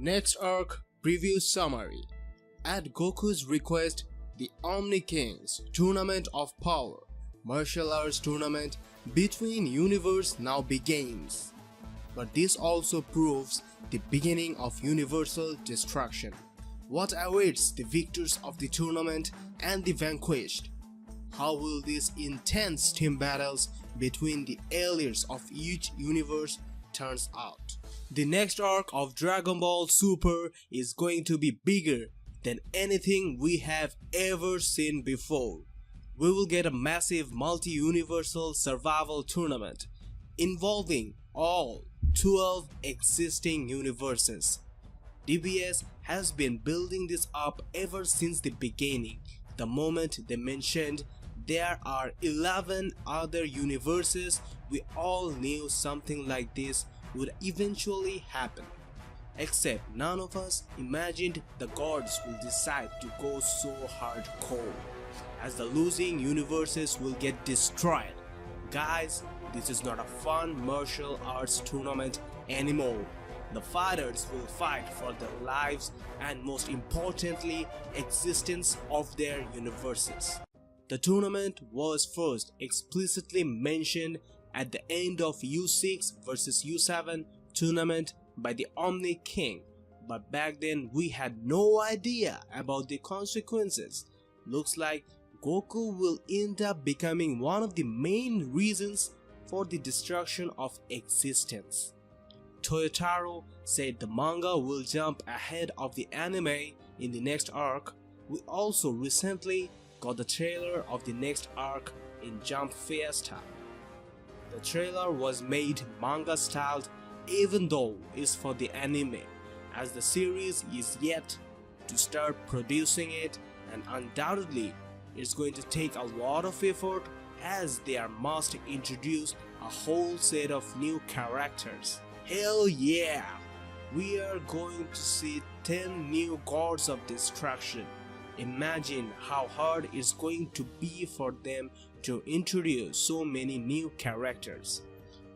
Next arc preview summary. At Goku's request, the Omni Kings Tournament of Power martial arts tournament between universe now begins. But this also proves the beginning of universal destruction. What awaits the victors of the tournament and the vanquished? How will these intense team battles between the allies of each universe turns out? The next arc of Dragon Ball Super is going to be bigger than anything we have ever seen before. We will get a massive multi-universal survival tournament involving all 12 existing universes. DBS has been building this up ever since the beginning. The moment they mentioned there are 11 other universes, we all knew something like this would eventually happen. Except none of us imagined the gods will decide to go so hardcore, as the losing universes will get destroyed. Guys, this is not a fun martial arts tournament anymore. The fighters will fight for their lives and, most importantly, existence of their universes. The tournament was first explicitly mentioned at the end of U6 vs U7 tournament by the Omni King, but back then we had no idea about the consequences. Looks like Goku will end up becoming one of the main reasons for the destruction of existence. Toyotaro said the manga will jump ahead of the anime in the next arc. We also recently got the trailer of the next arc in Jump Fiesta. The trailer was made manga styled even though it's for the anime, as the series is yet to start producing it, and undoubtedly it's going to take a lot of effort as they must introduce a whole set of new characters. Hell yeah! We are going to see 10 new gods of destruction. Imagine how hard it's going to be for them to introduce so many new characters.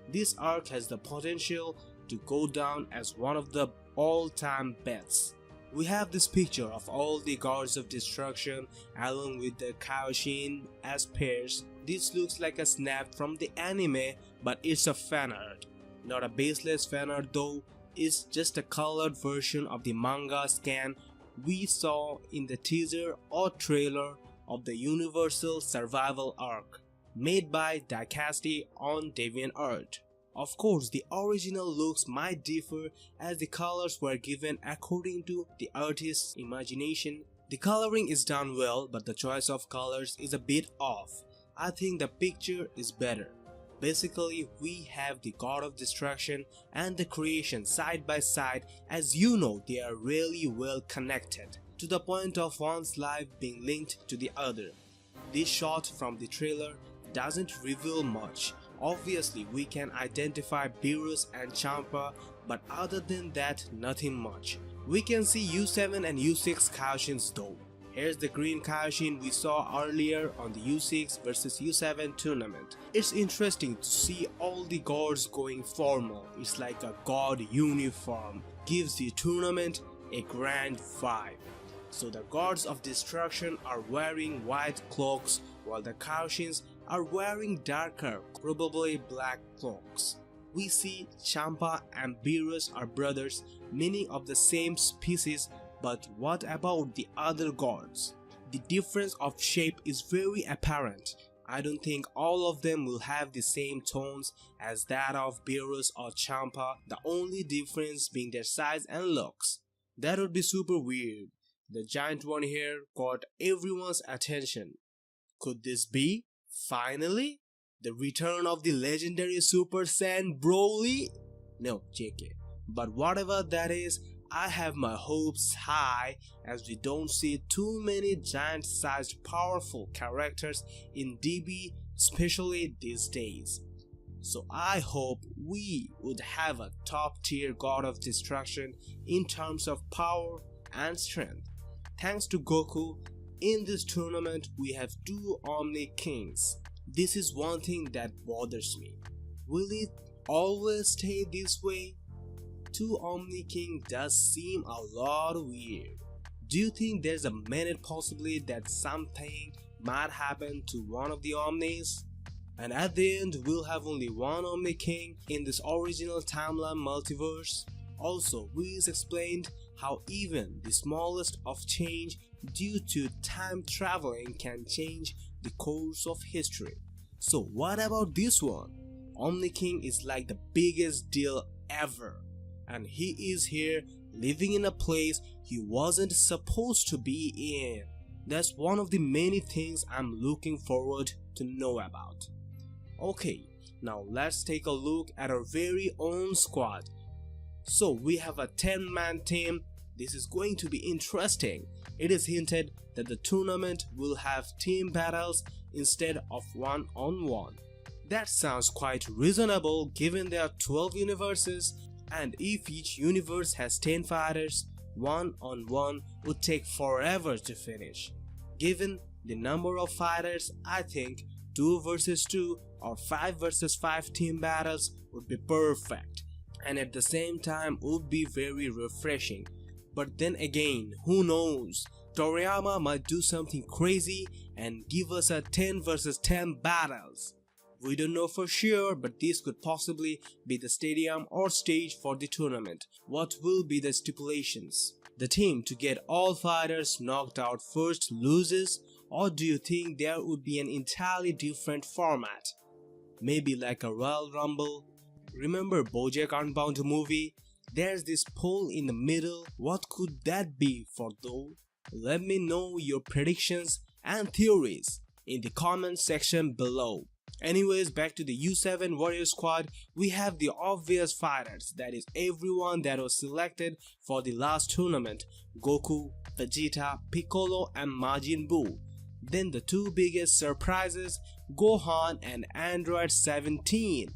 This arc has the potential to go down as one of the all-time best. We have this picture of all the gods of destruction along with the Hakaishin as pairs. This looks like a snap from the anime, but it's a fan art. Not a baseless fan art though, it's just a colored version of the manga scan we saw in the teaser or trailer of the Universal Survival arc made by Diecast on DeviantArt. Of course, the original looks might differ as the colors were given according to the artist's imagination. The coloring is done well, but the choice of colors is a bit off. I think the picture is better. Basically, we have the God of Destruction and the creation side by side. As you know, they are really well connected, to the point of one's life being linked to the other. This shot from the trailer doesn't reveal much. Obviously, we can identify Beerus and Champa, but other than that, nothing much. We can see U7 and U6 Hakaishins though. Here's the green Hakaishin we saw earlier on the U6 vs U7 tournament. It's interesting to see all the gods going formal. It's like a god uniform. Gives the tournament a grand vibe. So the gods of destruction are wearing white cloaks while the Hakaishins are wearing darker, probably black cloaks. We see Champa and Beerus are brothers, meaning of the same species, but what about the other gods? The difference of shape is very apparent. I don't think all of them will have the same tones as that of Beerus or Champa, the only difference being their size and looks. That would be super weird. The giant one here caught everyone's attention. Could this be, finally, the return of the legendary Super Saiyan Broly? No, JK. But whatever that is, I have my hopes high as we don't see too many giant-sized powerful characters in DB, especially these days. So I hope we would have a top-tier God of Destruction in terms of power and strength. Thanks to Goku, in this tournament we have two Omni Kings. This is one thing that bothers me. Will it always stay this way? 2 Omni King does seem a lot weird. Do you think there's a minute possibility that something might happen to one of the Omnis? And at the end, we'll have only one Omni King in this original timeline multiverse. Also, Whis explained how even the smallest of change due to time traveling can change the course of history. So what about this one? Omni King is like the biggest deal ever, and he is here living in a place he wasn't supposed to be in. That's one of the many things I'm looking forward to know about. Okay, now let's take a look at our very own squad. So we have a 10-man team. This is going to be interesting. It is hinted that the tournament will have team battles instead of one-on-one. That sounds quite reasonable given there are 12 universes, and if each universe has 10 fighters, one-on-one would take forever to finish. Given the number of fighters, I think 2 versus 2 or 5 versus 5 team battles would be perfect, and at the same time would be very refreshing. But then again, who knows? Toriyama might do something crazy and give us a 10 versus 10 battles. We don't know for sure, but this could possibly be the stadium or stage for the tournament. What will be the stipulations? The team to get all fighters knocked out first loses, or do you think there would be an entirely different format? Maybe like a Royal Rumble? Remember BoJack Unbound movie? There's this pole in the middle. What could that be for though? Let me know your predictions and theories in the comment section below. Anyways, back to the U7 Warrior Squad. We have the obvious fighters, that is everyone that was selected for the last tournament: Goku, Vegeta, Piccolo and Majin Buu. Then the 2 biggest surprises, Gohan and Android 17.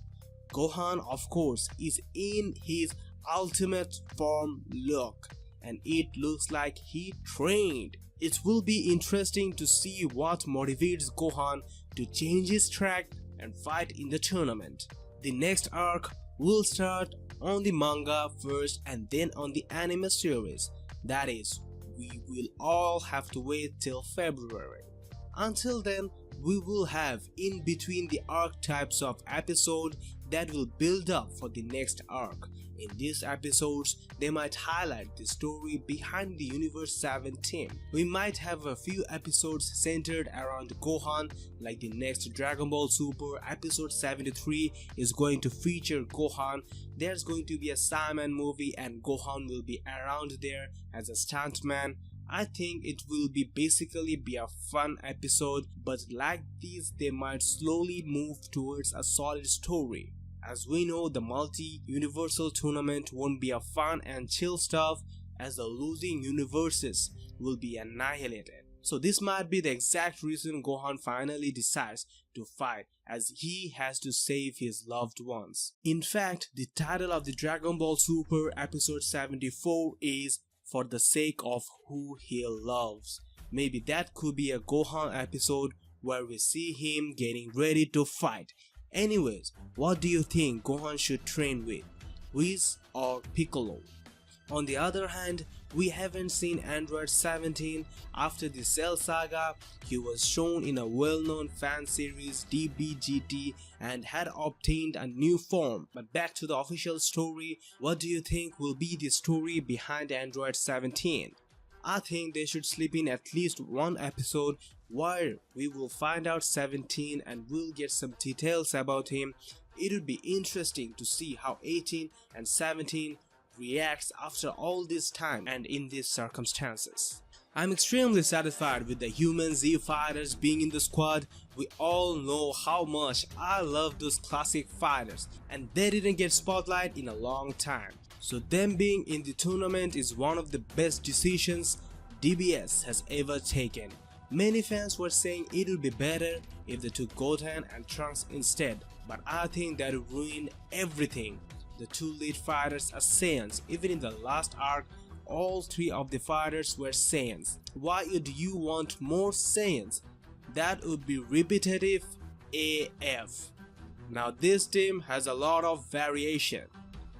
Gohan, of course, is in his ultimate form look, and it looks like he trained. It will be interesting to see what motivates Gohan to change his track and fight in the tournament. The next arc will start on the manga first and then on the anime series. That is, we will all have to wait till February. Until then, we will have in between the arc types of episode that will build up for the next arc. In these episodes, they might highlight the story behind the Universe 7 team. We might have a few episodes centered around Gohan, like the next Dragon Ball Super episode 73 is going to feature Gohan. There's going to be a Simon movie and Gohan will be around there as a stuntman. I think it will basically be a fun episode, but like these they might slowly move towards a solid story. As we know, the multi-universal tournament won't be a fun and chill stuff, as the losing universes will be annihilated. So this might be the exact reason Gohan finally decides to fight, as he has to save his loved ones. In fact, the title of the Dragon Ball Super episode 74 is "For the Sake of Who He Loves." Maybe that could be a Gohan episode where we see him getting ready to fight. Anyways, what do you think Gohan should train with, Whis or Piccolo? On the other hand, we haven't seen Android 17 after the Cell saga. He was shown in a well-known fan series DBGT and had obtained a new form. But back to the official story, what do you think will be the story behind Android 17? I think they should slip in at least one episode where we will find out 17 and we'll get some details about him. It would be interesting to see how 18 and 17 reacts after all this time and in these circumstances. I'm extremely satisfied with the human Z fighters being in the squad. We all know how much I love those classic fighters, and they didn't get spotlight in a long time. So them being in the tournament is one of the best decisions DBS has ever taken. Many fans were saying it would be better if they took Goten and Trunks instead, but I think that would ruin everything. The 2 lead fighters are Saiyans. Even in the last arc, all 3 of the fighters were Saiyans. Why would you want more Saiyans? That would be repetitive AF. Now this team has a lot of variation.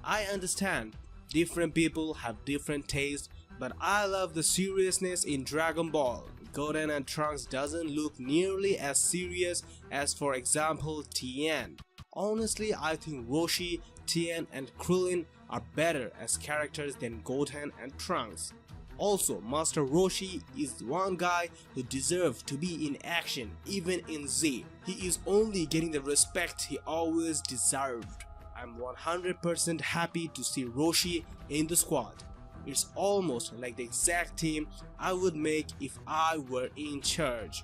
I understand Different people have different tastes, but I love the seriousness in Dragon Ball. Goten and Trunks doesn't look nearly as serious as, for example, Tien. Honestly, I think Roshi, Tien and Krillin are better as characters than Goten and Trunks. Also, Master Roshi is one guy who deserves to be in action even in Z. He is only getting the respect he always deserved. I'm 100% happy to see Roshi in the squad. It's almost like the exact team I would make if I were in charge.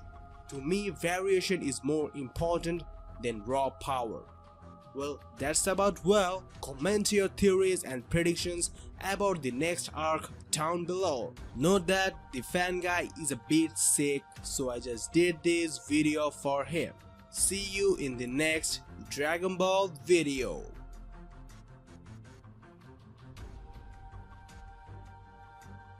To me, variation is more important than raw power. Well, that's about comment your theories and predictions about the next arc down below. Note that the fan guy is a bit sick, so I just did this video for him. See you in the next Dragon Ball video.